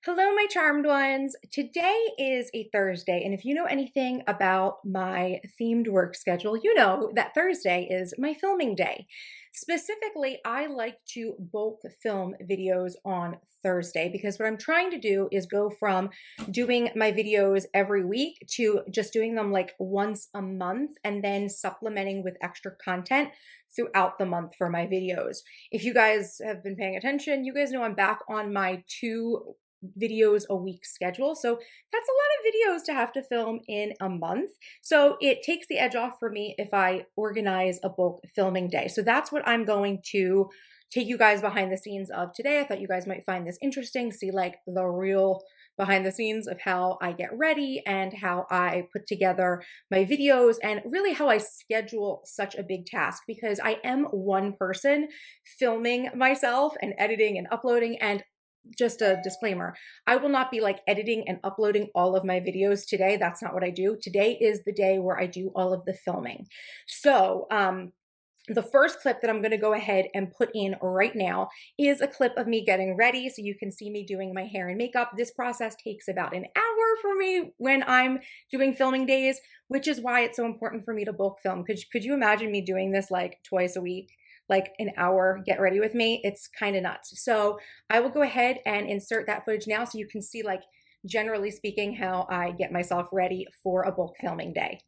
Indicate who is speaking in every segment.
Speaker 1: Hello, my charmed ones. Today is a Thursday, and if you know anything about my themed work schedule, you know that Thursday is my filming day. Specifically, I like to bulk film videos on Thursday because what I'm trying to do is go from doing my videos every week to just doing them like once a month and then supplementing with extra content throughout the month for my videos. If you guys have been paying attention, you guys know I'm back on my 2 videos a week schedule. So that's a lot of videos to have to film in a month. So it takes the edge off for me if I organize a bulk filming day. So that's what I'm going to take you guys behind the scenes of today. I thought you guys might find this interesting, see like the real behind the scenes of how I get ready and how I put together my videos and really how I schedule such a big task because I am one person filming myself and editing and uploading. And just a disclaimer, I will not be like editing and uploading all of my videos today. That's not what I do. Today is the day where I do all of the filming. So, the first clip that I'm going to go ahead and put in right now is a clip of me getting ready. So you can see me doing my hair and makeup. This process takes about an hour for me when I'm doing filming days, which is why it's so important for me to bulk film. Could you imagine me doing this like twice a week? Like an hour, get ready with me. It's kind of nuts. So I will go ahead and insert that footage now so you can see like generally speaking how I get myself ready for a bulk filming day.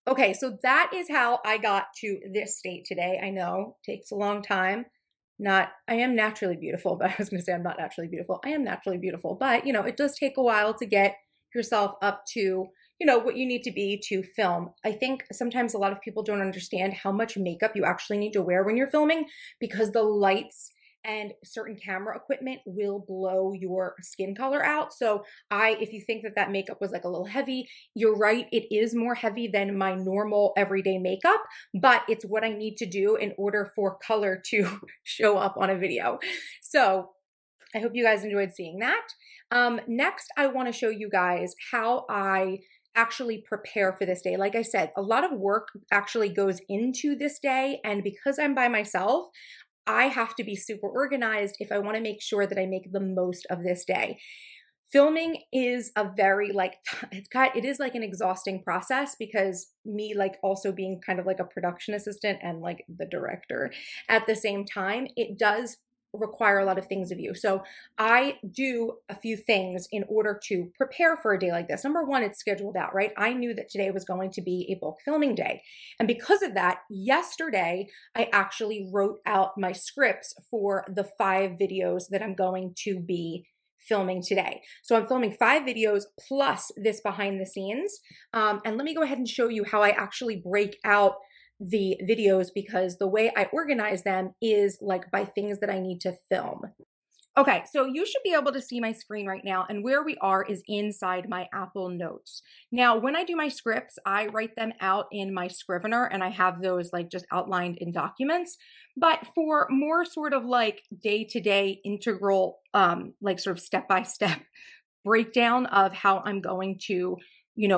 Speaker 1: Okay, so that is how I got to this state today. I know takes a long time. I am naturally beautiful, but I was going to say I'm not naturally beautiful. I am naturally beautiful, but it does take a while to get yourself up to, what you need to be to film. I think sometimes a lot of people don't understand how much makeup you actually need to wear when you're filming because the lights and certain camera equipment will blow your skin color out. So if you think that that makeup was like a little heavy, you're right. It is more heavy than my normal everyday makeup, but it's what I need to do in order for color to show up on a video. So I hope you guys enjoyed seeing that. Next, I want to show you guys how I actually prepare for this day. Like I said, a lot of work actually goes into this day. And because I'm by myself, I have to be super organized if I want to make sure that I make the most of this day. Filming is a very it is like an exhausting process because me like also being kind of like a production assistant and like the director at the same time, it does require a lot of things of you. So I do a few things in order to prepare for a day like this. Number one, it's scheduled out, right? I knew that today was going to be a bulk filming day. And because of that, yesterday, I actually wrote out my scripts for the 5 videos that I'm going to be filming today. So I'm filming 5 videos plus this behind the scenes. And let me go ahead and show you how I actually break out the videos because the way I organize them is like by things that I need to film. Okay, so you should be able to see my screen right now, and where we are is inside my Apple Notes. Now, when I do my scripts, I write them out in my Scrivener, and I have those like just outlined in documents. But for more sort of like day-to-day integral, like sort of step-by-step breakdown of how I'm going to,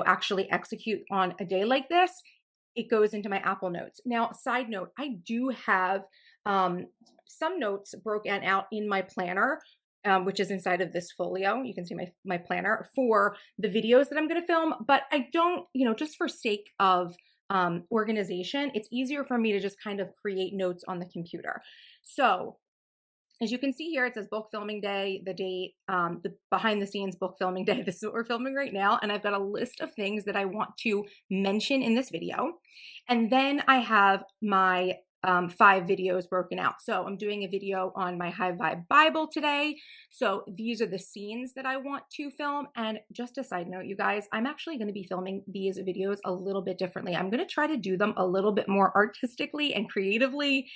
Speaker 1: actually execute on a day like this, it goes into my Apple Notes. Now, side note, I do have some notes broken out in my planner, which is inside of this folio. You can see my planner for the videos that I'm going to film, but I don't, just for sake of organization, it's easier for me to just kind of create notes on the computer. So as you can see here, it says bulk filming day, the date, the behind the scenes bulk filming day. This is what we're filming right now. And I've got a list of things that I want to mention in this video. And then I have my 5 videos broken out. So I'm doing a video on my High Vibe Bible today. So these are the scenes that I want to film. And just a side note, you guys, I'm actually going to be filming these videos a little bit differently. I'm going to try to do them a little bit more artistically and creatively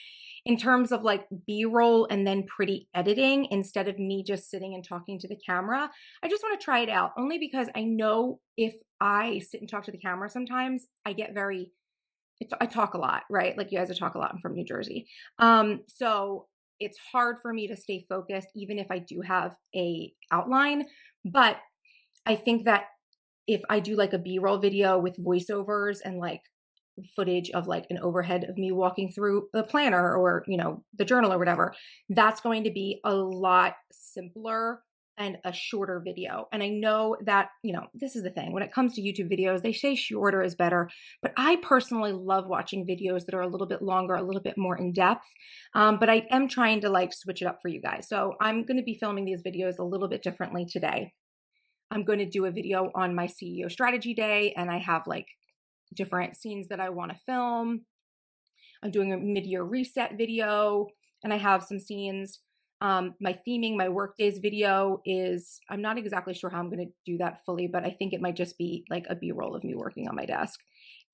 Speaker 1: in terms of like B-roll and then pretty editing instead of me just sitting and talking to the camera. I just want to try it out only because I know if I sit and talk to the camera sometimes, I talk a lot, right? Like you guys, I talk a lot. I'm from New Jersey. So it's hard for me to stay focused even if I do have a outline. But I think that if I do like a B-roll video with voiceovers and like footage of like an overhead of me walking through the planner or, the journal or whatever, that's going to be a lot simpler and a shorter video. And I know that, this is the thing when it comes to YouTube videos, they say shorter is better, but I personally love watching videos that are a little bit longer, a little bit more in depth. But I am trying to like switch it up for you guys. So I'm going to be filming these videos a little bit differently today. I'm going to do a video on my CEO strategy day, and I have like different scenes that I want to film. I'm doing a mid-year reset video, and I have some scenes. My theming, my workdays video is, I'm not exactly sure how I'm going to do that fully, but I think it might just be like a B-roll of me working on my desk.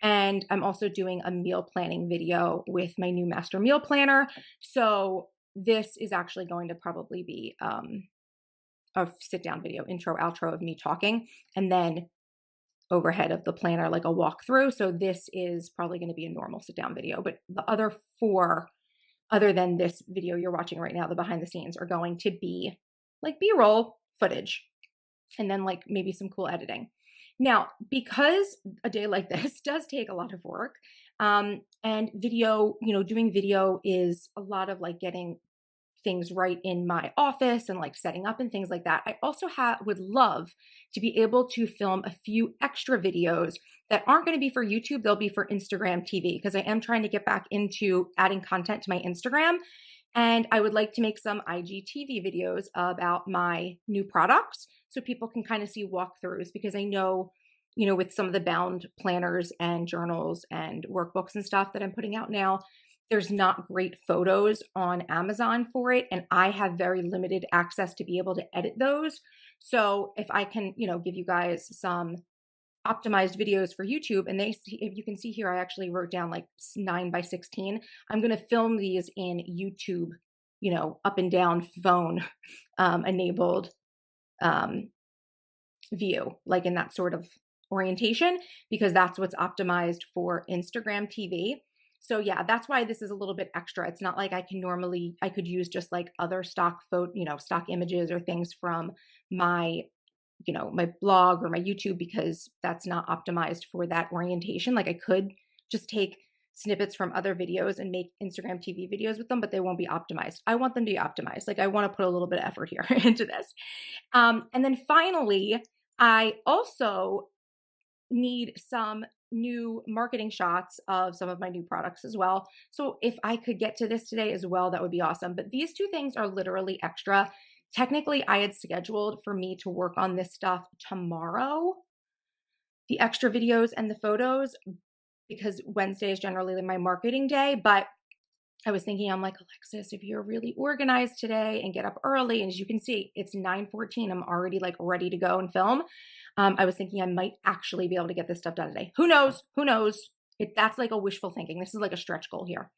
Speaker 1: And I'm also doing a meal planning video with my new master meal planner. So this is actually going to probably be a sit-down video, intro, outro of me talking, and then overhead of the planner, like a walkthrough. So this is probably going to be a normal sit down video, but the other 4, other than this video you're watching right now, the behind the scenes, are going to be like B-roll footage and then like maybe some cool editing. Now, because a day like this does take a lot of work, and video, doing video is a lot of like getting things right in my office and like setting up and things like that. I also would love to be able to film a few extra videos that aren't going to be for YouTube. They'll be for Instagram TV because I am trying to get back into adding content to my Instagram. And I would like to make some IGTV videos about my new products so people can kind of see walkthroughs because I know, with some of the bound planners and journals and workbooks and stuff that I'm putting out now, there's not great photos on Amazon for it. And I have very limited access to be able to edit those. So if I can, give you guys some optimized videos for YouTube, and if you can see here, I actually wrote down like 9:16. I'm going to film these in YouTube, up and down phone enabled um, view, like in that sort of orientation, because that's what's optimized for Instagram TV. So yeah, that's why this is a little bit extra. It's not like I could use just like other stock stock images or things from my, my blog or my YouTube, because that's not optimized for that orientation. Like I could just take snippets from other videos and make Instagram TV videos with them, but they won't be optimized. I want them to be optimized. Like I want to put a little bit of effort here into this. And then finally, I also need some new marketing shots of some of my new products as well. So if I could get to this today as well, that would be awesome. But these two things are literally extra. Technically, I had scheduled for me to work on this stuff tomorrow, the extra videos and the photos, because Wednesday is generally my marketing day. But I was thinking, I'm like, Alexis, if you're really organized today and get up early, and as you can see, it's 9:14, I'm already like ready to go and film. I was thinking I might actually be able to get this stuff done today. Who knows? Who knows? That's like a wishful thinking. This is like a stretch goal here.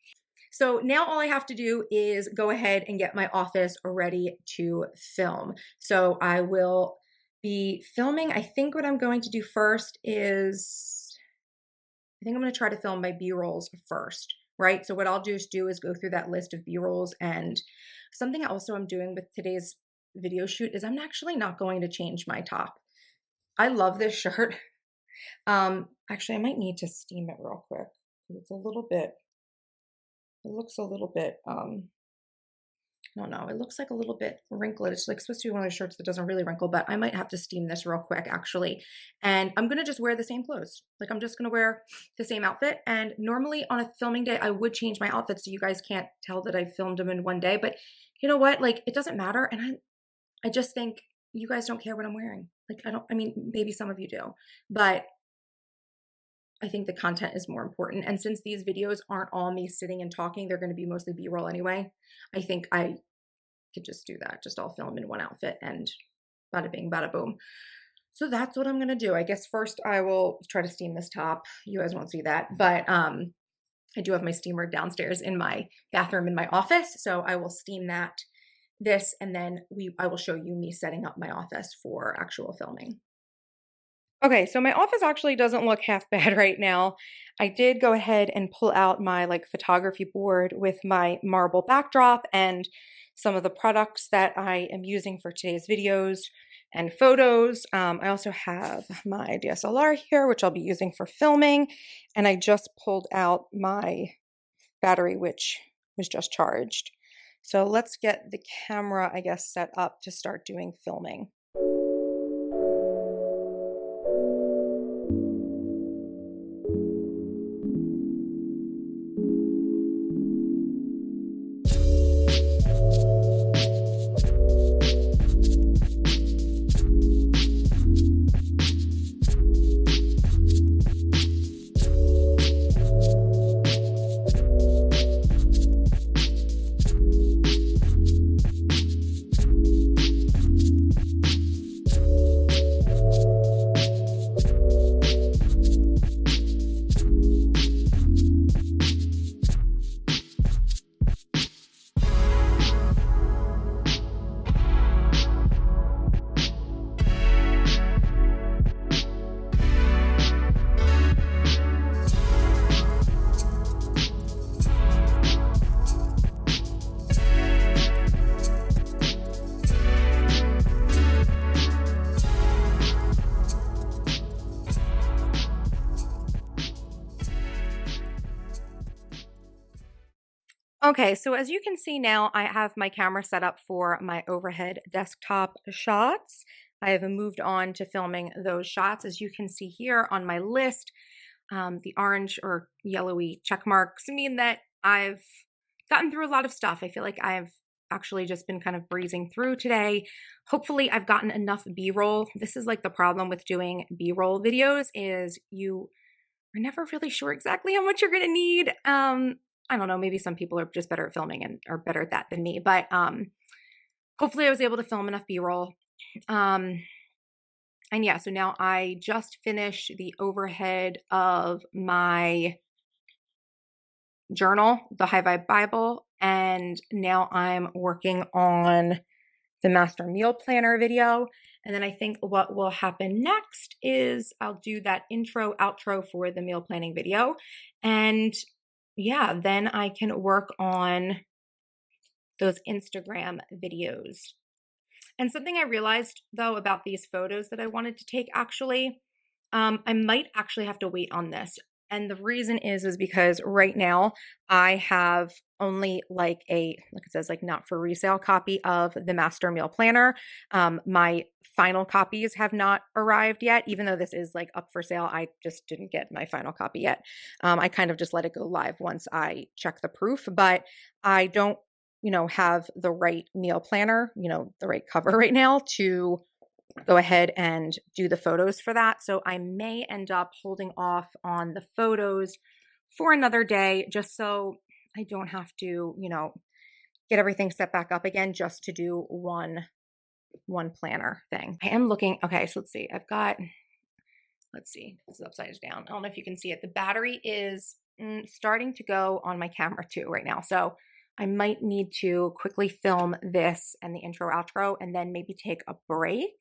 Speaker 1: So now all I have to do is go ahead and get my office ready to film. So I will be filming. I think what I'm going to do first is, I think I'm going to try to film my B-rolls first, right? So what I'll just do is go through that list of B-rolls. And something also I'm doing with today's video shoot is I'm actually not going to change my top. I love this shirt. Actually, I might need to steam it real quick. It's a little bit, it looks a little bit, no, it looks like a little bit wrinkled. It's like supposed to be one of those shirts that doesn't really wrinkle, but I might have to steam this real quick actually. And I'm going to just wear the same clothes. Like I'm just going to wear the same outfit. And normally on a filming day, I would change my outfit so you guys can't tell that I filmed them in one day, but you know what? Like it doesn't matter. And I just think you guys don't care what I'm wearing. Like I mean, maybe some of you do, but I think the content is more important. And since these videos aren't all me sitting and talking, they're going to be mostly B-roll anyway. I think I could just do that. Just all film in one outfit and bada bing, bada boom. So that's what I'm going to do. I guess first I will try to steam this top. You guys won't see that, but I do have my steamer downstairs in my bathroom in my office. So I will steam this, and then I will show you me setting up my office for actual filming. Okay, so my office actually doesn't look half bad right now. I did go ahead and pull out my like photography board with my marble backdrop and some of the products that I am using for today's videos and photos. I also have my DSLR here, which I'll be using for filming. And I just pulled out my battery, which was just charged. So let's get the camera, I guess, set up to start doing filming. Okay, so as you can see now, I have my camera set up for my overhead desktop shots. I have moved on to filming those shots. As you can see here on my list, the orange or yellowy check marks mean that I've gotten through a lot of stuff. I feel like I've actually just been kind of breezing through today. Hopefully I've gotten enough B-roll. This is like the problem with doing B-roll videos is you are never really sure exactly how much you're going to need. I don't know, maybe some people are just better at filming and are better at that than me, but hopefully I was able to film enough B-roll. And And yeah, so now I just finished the overhead of my journal, the High Vibe Bible, and now I'm working on the master meal planner video. And then I think what will happen next is I'll do that intro outro for the meal planning video. And yeah, then I can work on those Instagram videos. And something I realized though about these photos that I wanted to take actually, I might actually have to wait on this. And the reason is because right now I have only like it says, like not for resale copy of the master meal planner. My final copies have not arrived yet, even though this is like up for sale. I just didn't get my final copy yet. I kind of just let it go live once I check the proof, but I don't, have the right meal planner, the right cover right now to go ahead and do the photos for that. So I may end up holding off on the photos for another day, just so I don't have to, get everything set back up again just to do one planner thing. I am looking, okay, so let's see. Let's see, this is upside down. I don't know if you can see it. The battery is starting to go on my camera too right now. So I might need to quickly film this and the intro outro and then maybe take a break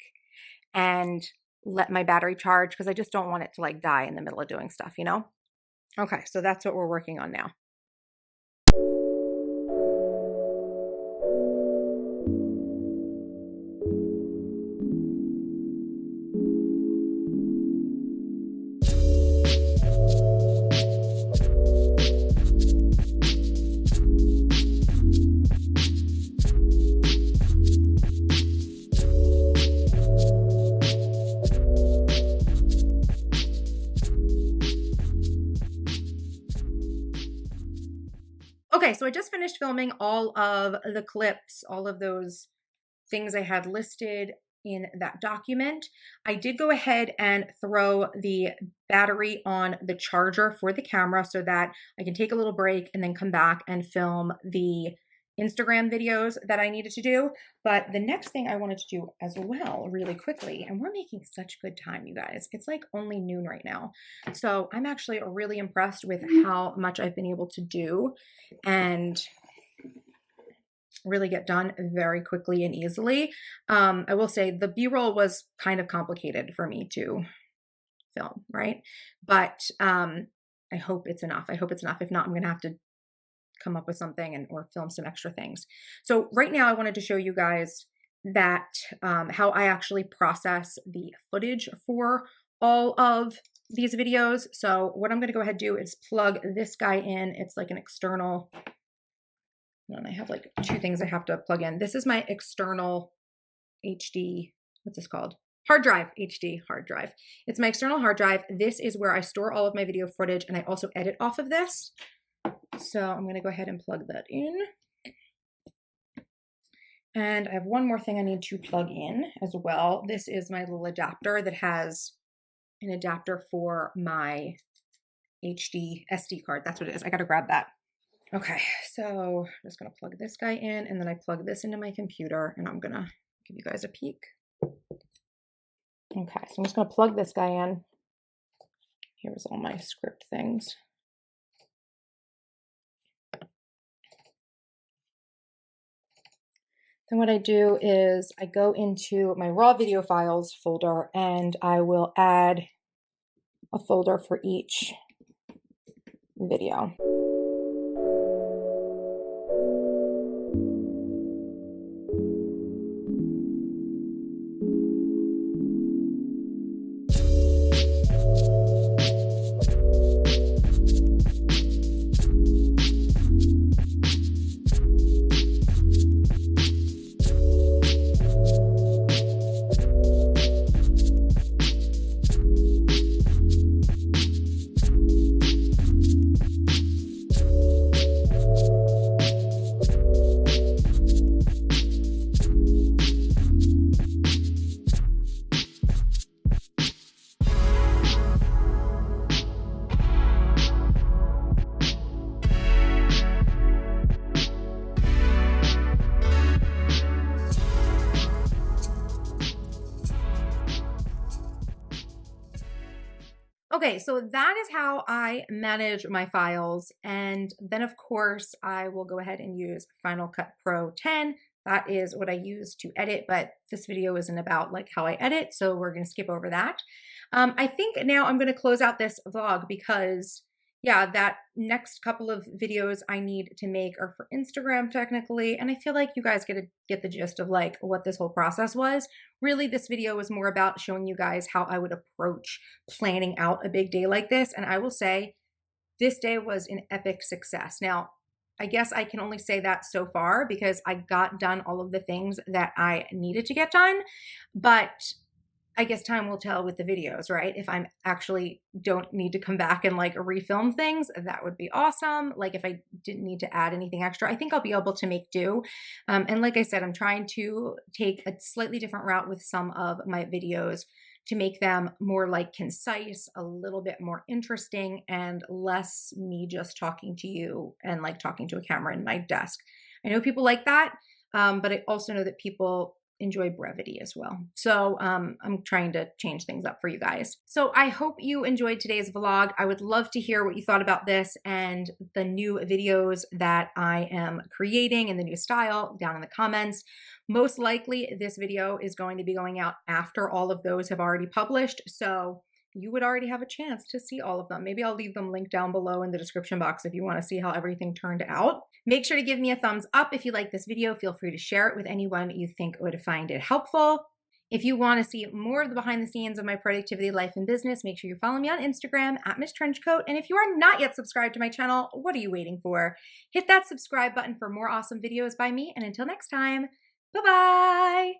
Speaker 1: and let my battery charge, because I just don't want it to like die in the middle of doing stuff, Okay, so that's what we're working on now. Okay, so I just finished filming all of the clips, all of those things I had listed in that document. I did go ahead and throw the battery on the charger for the camera so that I can take a little break and then come back and film the Instagram videos that I needed to do. But the next thing I wanted to do as well, really quickly, and we're making such good time, you guys. It's like only noon right now. So I'm actually really impressed with how much I've been able to do and really get done very quickly and easily. I will say the B-roll was kind of complicated for me to film, right? But I hope it's enough. I hope it's enough. If not, I'm going to have to come up with something or film some extra things. So right now I wanted to show you guys that how I actually process the footage for all of these videos. So what I'm going to go ahead and do is plug this guy in. It's like an external, and I have like two things I have to plug in. This is my external HD, what's this called? Hard drive, HD hard drive. It's my external hard drive. This is where I store all of my video footage, and I also edit off of this. So I'm going to go ahead and plug that in. And I have one more thing I need to plug in as well. This is my little adapter that has an adapter for my HD SD card. That's what it is. I got to grab that. Okay, so I'm just going to plug this guy in, and then I plug this into my computer, and I'm going to give you guys a peek. Okay, so I'm just going to plug this guy in. Here's all my script things. Then what I do is I go into my raw video files folder, and I will add a folder for each video. Okay, so that is how I manage my files. And then of course I will go ahead and use Final Cut Pro 10. That is what I use to edit, but this video isn't about like how I edit, so we're gonna skip over that. I think now I'm gonna close out this vlog because yeah, that next couple of videos I need to make are for Instagram technically, and I feel like you guys get the gist of like what this whole process was. Really, this video was more about showing you guys how I would approach planning out a big day like this, and I will say this day was an epic success. Now, I guess I can only say that so far because I got done all of the things that I needed to get done, but I guess time will tell with the videos, right? If I'm actually don't need to come back and like refilm things, that would be awesome. Like if I didn't need to add anything extra, I think I'll be able to make do. And like I said, I'm trying to take a slightly different route with some of my videos to make them more like concise, a little bit more interesting, and less me just talking to you and like talking to a camera in my desk. I know people like that, but I also know that people enjoy brevity as well. So I'm trying to change things up for you guys. So I hope you enjoyed today's vlog. I would love to hear what you thought about this and the new videos that I am creating and the new style down in the comments. Most likely this video is going to be going out after all of those have already published. So you would already have a chance to see all of them. Maybe I'll leave them linked down below in the description box if you want to see how everything turned out. Make sure to give me a thumbs up if you like this video. Feel free to share it with anyone you think would find it helpful. If you want to see more of the behind the scenes of my productivity, life, and business, make sure you follow me on Instagram at Misstrenchcoat. And if you are not yet subscribed to my channel, what are you waiting for? Hit that subscribe button for more awesome videos by me. And until next time, bye-bye.